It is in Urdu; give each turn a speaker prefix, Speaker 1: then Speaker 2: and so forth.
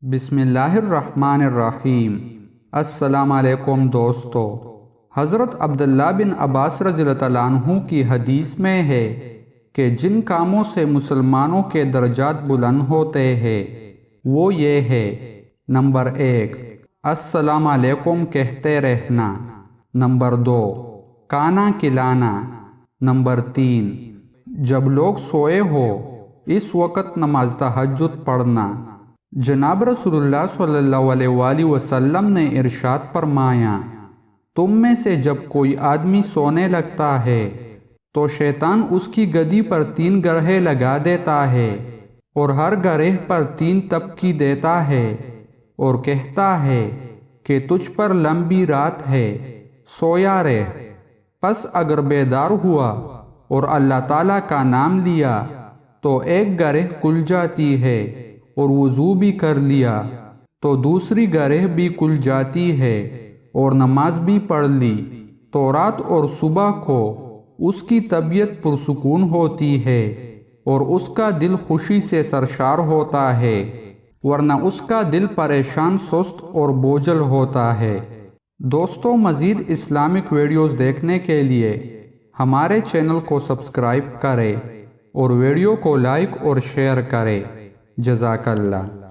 Speaker 1: بسم اللہ الرحمن الرحیم۔ السلام علیکم دوستو۔ حضرت عبداللہ بن عباس رضی اللہ عنہ کی حدیث میں ہے کہ جن کاموں سے مسلمانوں کے درجات بلند ہوتے ہیں وہ یہ ہے: نمبر 1، السلام علیکم کہتے رہنا۔ نمبر 2، کھانا کھلانا۔ نمبر 3، جب لوگ سوئے ہو اس وقت نماز تہجد پڑھنا۔ جناب رسول اللہ صلی اللہ علیہ وآلہ وسلم نے ارشاد فرمایا، تم میں سے جب کوئی آدمی سونے لگتا ہے تو شیطان اس کی گدی پر 3 گرہیں لگا دیتا ہے اور ہر گرہ پر 3 تپکی دیتا ہے اور کہتا ہے کہ تجھ پر لمبی رات ہے، سویا رہ۔ پس اگر بیدار ہوا اور اللہ تعالیٰ کا نام لیا تو 1 گرہ کھل جاتی ہے، اور وضو بھی کر لیا تو دوسری گرہ بھی کھل جاتی ہے، اور نماز بھی پڑھ لی تو رات اور صبح کو اس کی طبیعت پرسکون ہوتی ہے اور اس کا دل خوشی سے سرشار ہوتا ہے، ورنہ اس کا دل پریشان، سست اور بوجھل ہوتا ہے۔ دوستو، مزید اسلامک ویڈیوز دیکھنے کے لیے ہمارے چینل کو سبسکرائب کریں اور ویڈیو کو لائک اور شیئر کریں۔ جزاک اللہ۔